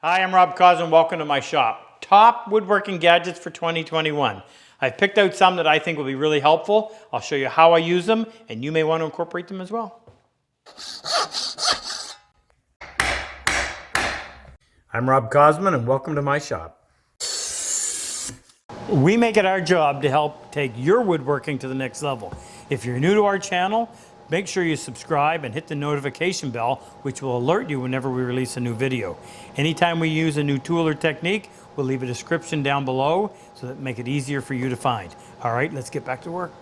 Hi, I'm Rob Cosman. Welcome to my shop. Top woodworking gadgets for 2021. I've picked out some that I think will be really helpful. I'll show you how I use them, and you may want to incorporate them as well. I'm Rob Cosman, and welcome to my shop. We make it our job to help take your woodworking to the next level. If you're new to our channel, make sure you subscribe and hit the notification bell, which will alert you whenever we release a new video. Anytime we use a new tool or technique, we'll leave a description down below so that make it easier for you to find. All right, let's get back to work.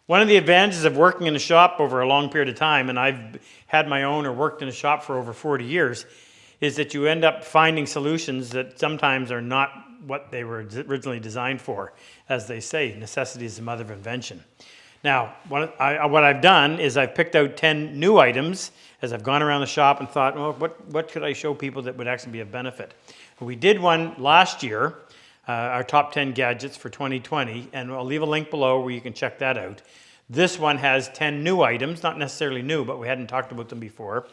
One of the advantages of working in a shop over a long period of time, and I've had my own or worked in a shop for over 40 years, is that you end up finding solutions that sometimes are not what they were originally designed for. As they say, necessity is the mother of invention. Now, what I've done is I've picked out 10 new items as I've gone around the shop and thought, well, what could I show people that would actually be of benefit? We did one last year, our top 10 gadgets for 2020, and I'll leave a link below where you can check that out. This one has 10 new items, not necessarily new, but we hadn't talked about them before.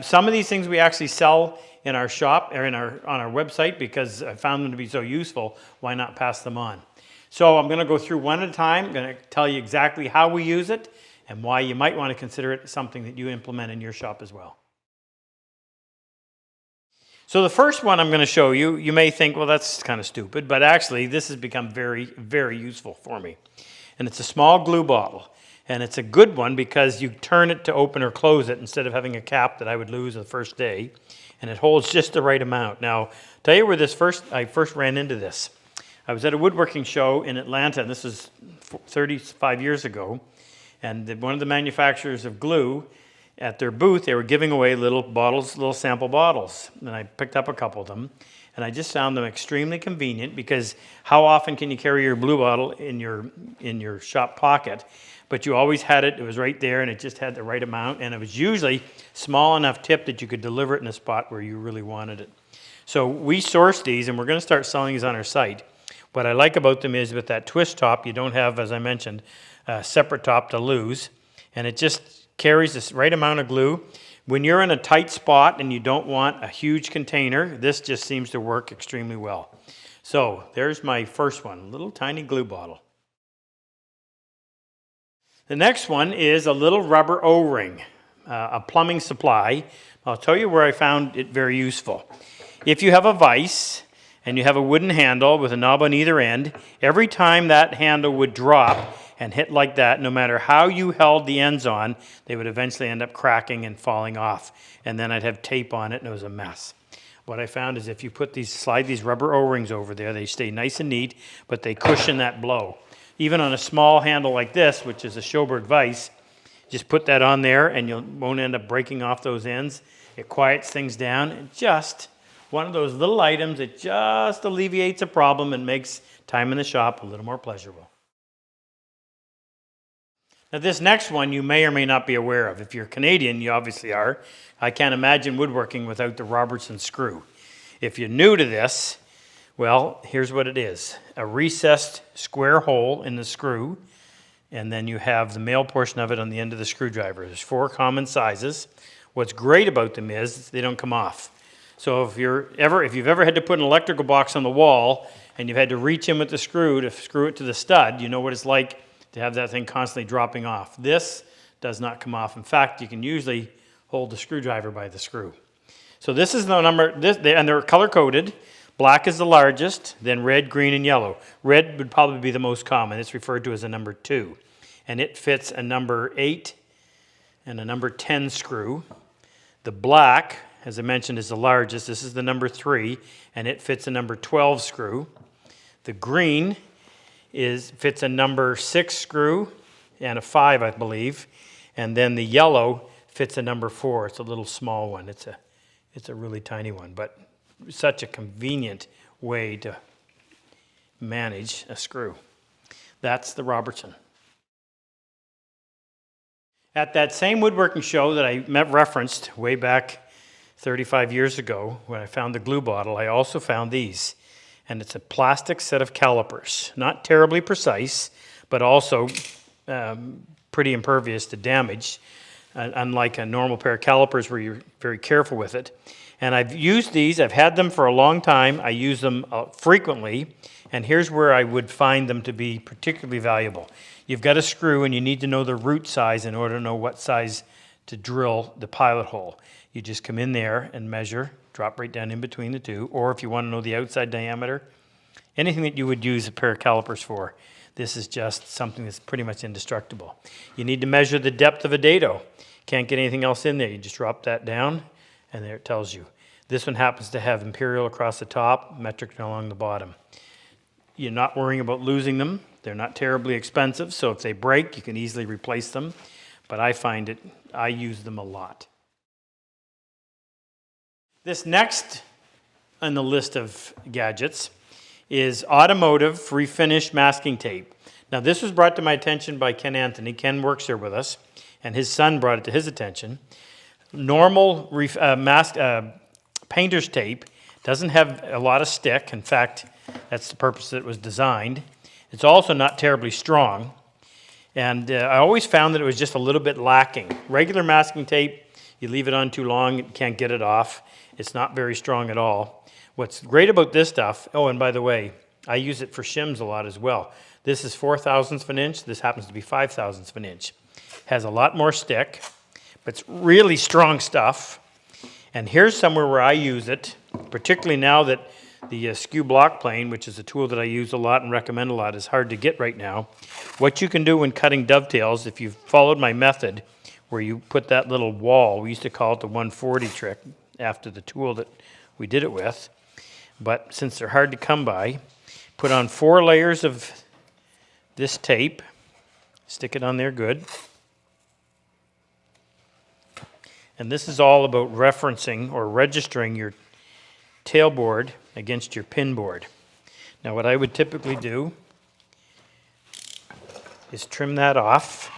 Some of these things we actually sell in our shop or on our website because I found them to be so useful. Why not pass them on? So I'm going to go through one at a time. I'm going to tell you exactly how we use it and why you might want to consider it something that you implement in your shop as well. So the first one I'm going to show you, you may think, well, that's kind of stupid, but actually this has become very, very useful for me. And it's a small glue bottle. And it's a good one because you turn it to open or close it instead of having a cap that I would lose the first day. And it holds just the right amount. Now, I'll tell you where I first ran into this. I was at a woodworking show in Atlanta, and this is 35 years ago. And one of the manufacturers of glue, at their booth, they were giving away little bottles, little sample bottles. And I picked up a couple of them. And I just found them extremely convenient because how often can you carry your glue bottle in your shop pocket? But you always had it was right there, and it just had the right amount. And it was usually small enough tip that you could deliver it in a spot where you really wanted it. So we sourced these, and we're going to start selling these on our site. What I like about them is with that twist top, you don't have, as I mentioned, a separate top to lose. And it just carries this right amount of glue. When you're in a tight spot and you don't want a huge container, this just seems to work extremely well. So there's my first one, a little tiny glue bottle. The next one is a little rubber O-ring, a plumbing supply. I'll tell you where I found it very useful. If you have a vise and you have a wooden handle with a knob on either end, every time that handle would drop and hit like that, no matter how you held the ends on, they would eventually end up cracking and falling off. And then I'd have tape on it and it was a mess. What I found is if you slide these rubber O-rings over there, they stay nice and neat, but they cushion that blow. Even on a small handle like this, which is a Showbird vise, just put that on there and you won't end up breaking off those ends. It quiets things down. And just one of those little items that just alleviates a problem and makes time in the shop a little more pleasurable. Now this next one you may or may not be aware of. If you're Canadian, you obviously are. I can't imagine woodworking without the Robertson Screw. If you're new to this, well, here's what it is. A recessed square hole in the screw, and then you have the male portion of it on the end of the screwdriver. There's 4 common sizes. What's great about them is they don't come off. So if you've ever had to put an electrical box on the wall and you've had to reach in with the screw to screw it to the stud, you know what it's like to have that thing constantly dropping off. This does not come off. In fact, you can usually hold the screwdriver by the screw. So this is the number, and they're color-coded. Black is the largest, then red, green, and yellow. Red would probably be the most common. It's referred to as a number 2. And it fits a number 8 and a number 10 screw. The black, as I mentioned, is the largest. This is the number 3, and it fits a number 12 screw. The green fits a number 6 screw and a 5, I believe. And then the yellow fits a number 4. It's a little small one. It's a really tiny one, but such a convenient way to manage a screw. That's the Robertson. At that same woodworking show that I referenced way back 35 years ago when I found the glue bottle, I also found these. And it's a plastic set of calipers. Not terribly precise, but also pretty impervious to damage, unlike a normal pair of calipers where you're very careful with it. And I've used these, I've had them for a long time, I use them frequently, and here's where I would find them to be particularly valuable. You've got a screw and you need to know the root size in order to know what size to drill the pilot hole. You just come in there and measure, drop right down in between the two, or if you want to know the outside diameter, anything that you would use a pair of calipers for. This is just something that's pretty much indestructible. You need to measure the depth of a dado. Can't get anything else in there. You just drop that down, and there it tells you. This one happens to have imperial across the top, metric along the bottom. You're not worrying about losing them. They're not terribly expensive, so if they break, you can easily replace them. But I use them a lot. This next on the list of gadgets is automotive refinish masking tape. Now this was brought to my attention by Ken Anthony. Ken works here with us, and his son brought it to his attention. Normal painter's tape doesn't have a lot of stick. In fact, that's the purpose that it was designed. It's also not terribly strong, and I always found that it was just a little bit lacking. Regular masking tape, you leave it on too long, you can't get it off. It's not very strong at all. What's great about this stuff, oh, and by the way, I use it for shims a lot as well. This is 4/1000 of an inch. This happens to be 5/1000 of an inch. Has a lot more stick, but it's really strong stuff. And here's somewhere where I use it, particularly now that the skew block plane, which is a tool that I use a lot and recommend a lot, is hard to get right now. What you can do when cutting dovetails, if you've followed my method, where you put that little wall, we used to call it the 140 trick after the tool that we did it with, but since they're hard to come by, put on 4 layers of this tape, stick it on there good. And this is all about referencing or registering your tailboard against your pin board. Now what I would typically do is trim that off.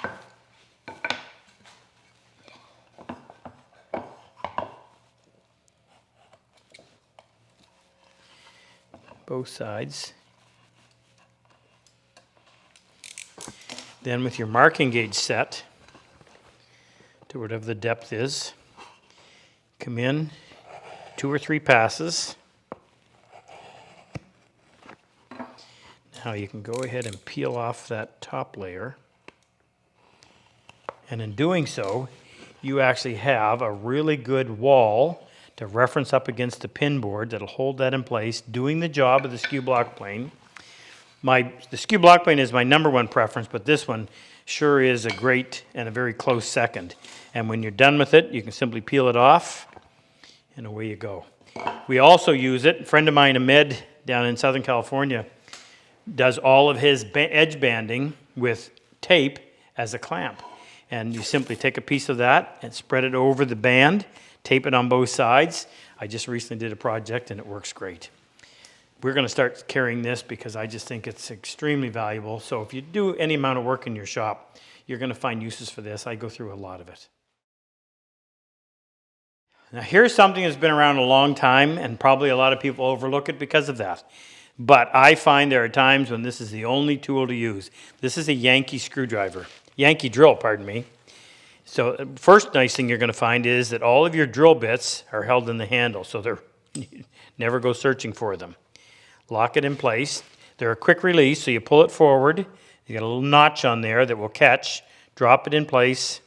Both sides. Then with your marking gauge set to whatever the depth is, come in 2 or 3 passes. Now you can go ahead and peel off that top layer. And in doing so, you actually have a really good wall to reference up against the pin board that'll hold that in place, doing the job of the skew block plane. The skew block plane is my #1 preference, but this one sure is a great and a very close second. And when you're done with it, you can simply peel it off, and away you go. We also use it. A friend of mine, Ahmed, down in Southern California, does all of his edge banding with tape as a clamp. And you simply take a piece of that and spread it over the band, tape it on both sides. I just recently did a project and it works great. We're going to start carrying this because I just think it's extremely valuable. So if you do any amount of work in your shop, you're going to find uses for this. I go through a lot of it. Now here's something that's been around a long time, and probably a lot of people overlook it because of that. But I find there are times when this is the only tool to use. This is a Yankee drill, pardon me. So the first nice thing you're going to find is that all of your drill bits are held in the handle, so you never go searching for them. Lock it in place. They're a quick release, so you pull it forward. You got a little notch on there that will catch. Drop it in place.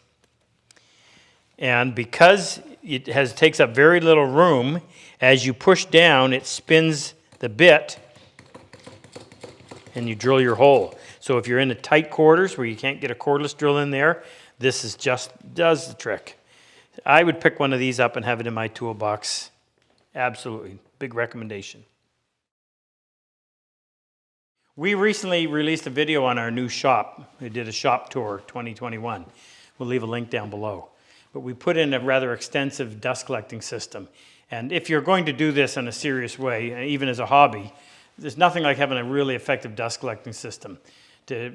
And because it takes up very little room, as you push down, it spins the bit and you drill your hole. So if you're in the tight quarters where you can't get a cordless drill in there, this is does the trick. I would pick one of these up and have it in my toolbox. Absolutely. Big recommendation. We recently released a video on our new shop. We did a shop tour 2021. We'll leave a link down below. But we put in a rather extensive dust collecting system. And if you're going to do this in a serious way, even as a hobby, there's nothing like having a really effective dust collecting system. To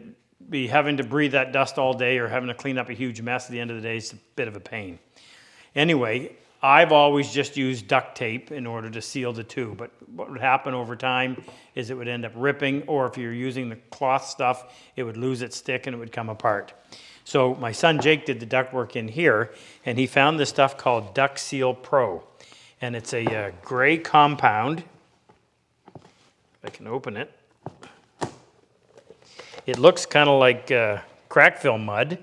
be having to breathe that dust all day or having to clean up a huge mess at the end of the day is a bit of a pain. Anyway, I've always just used duct tape in order to seal the two, but what would happen over time is it would end up ripping, or if you're using the cloth stuff, it would lose its stick and it would come apart. So my son Jake did the duct work in here, and he found this stuff called Duct Seal Pro. and it's a gray compound. If I can open it. It looks kind of like crack fill mud,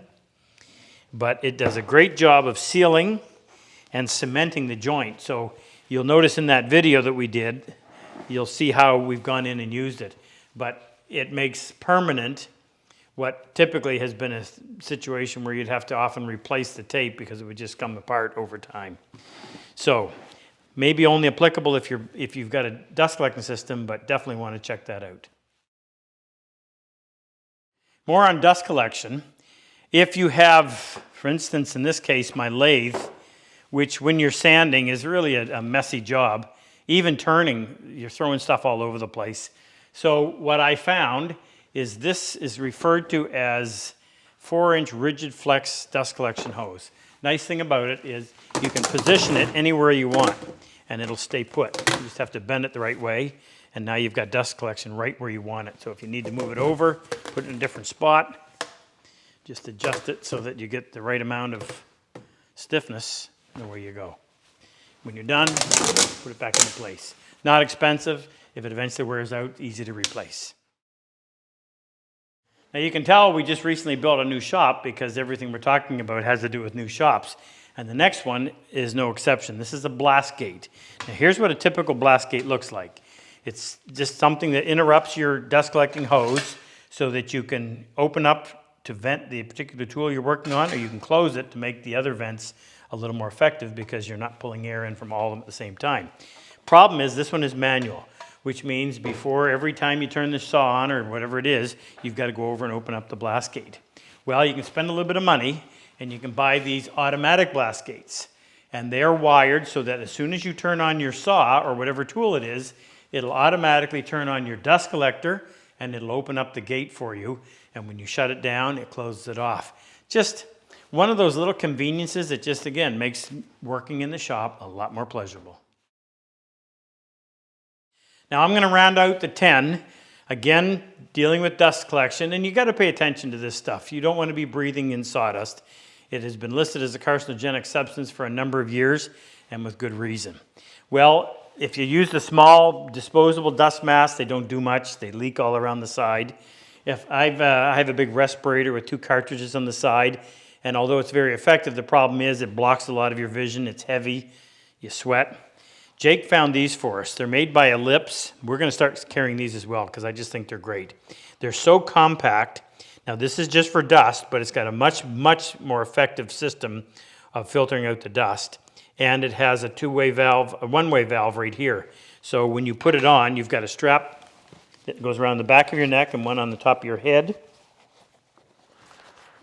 but it does a great job of sealing and cementing the joint. So you'll notice in that video that we did, you'll see how we've gone in and used it. But it makes permanent what typically has been a situation where you'd have to often replace the tape because it would just come apart over time. So maybe only applicable if you've got a dust collecting system, but definitely want to check that out. More on dust collection. If you have, for instance, in this case, my lathe, which when you're sanding is really a messy job. Even turning, you're throwing stuff all over the place. So what I found is this is referred to as 4-inch rigid flex dust collection hose. Nice thing about it is you can position it anywhere you want and it'll stay put. You just have to bend it the right way, and now you've got dust collection right where you want it. So if you need to move it over, put it in a different spot, just adjust it so that you get the right amount of stiffness, and away you go. When you're done, put it back into place. Not expensive. If it eventually wears out, easy to replace. Now you can tell we just recently built a new shop because everything we're talking about has to do with new shops. And the next one is no exception. This is a blast gate. Now here's what a typical blast gate looks like. It's just something that interrupts your dust collecting hose so that you can open up to vent the particular tool you're working on, or you can close it to make the other vents a little more effective because you're not pulling air in from all of them at the same time. Problem is this one is manual, which means before every time you turn the saw on or whatever it is, you've got to go over and open up the blast gate. Well, you can spend a little bit of money and you can buy these automatic blast gates. And they're wired so that as soon as you turn on your saw or whatever tool it is, it'll automatically turn on your dust collector and it'll open up the gate for you. And when you shut it down, it closes it off. Just one of those little conveniences that just, again, makes working in the shop a lot more pleasurable. Now I'm going to round out the 10, again, dealing with dust collection, and you got to pay attention to this stuff. You don't want to be breathing in sawdust. It has been listed as a carcinogenic substance for a number of years, and with good reason. Well, if you use the small disposable dust masks, they don't do much. They leak all around the side. If I have a big respirator with 2 cartridges on the side, and although it's very effective, the problem is it blocks a lot of your vision. It's heavy. You sweat. Jake found these for us. They're made by Ellipse. We're going to start carrying these as well because I just think they're great. They're so compact. Now this is just for dust, but it's got a much more effective system of filtering out the dust. And it has a two-way valve, a one-way valve right here. So when you put it on, you've got a strap that goes around the back of your neck and one on the top of your head.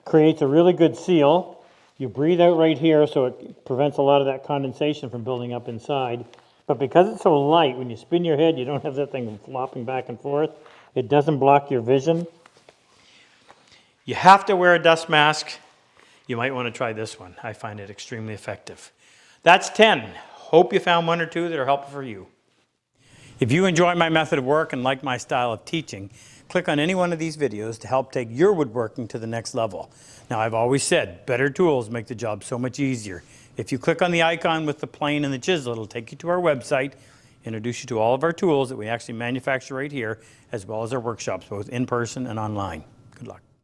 Creates a really good seal. You breathe out right here, so it prevents a lot of that condensation from building up inside. But because it's so light, when you spin your head, you don't have that thing flopping back and forth. It doesn't block your vision. You have to wear a dust mask. You might want to try this one. I find it extremely effective. That's 10. Hope you found 1 or 2 that are helpful for you. If you enjoy my method of work and like my style of teaching, click on any one of these videos to help take your woodworking to the next level. Now, I've always said, better tools make the job so much easier. If you click on the icon with the plane and the chisel, it'll take you to our website, introduce you to all of our tools that we actually manufacture right here, as well as our workshops, both in person and online. Good luck.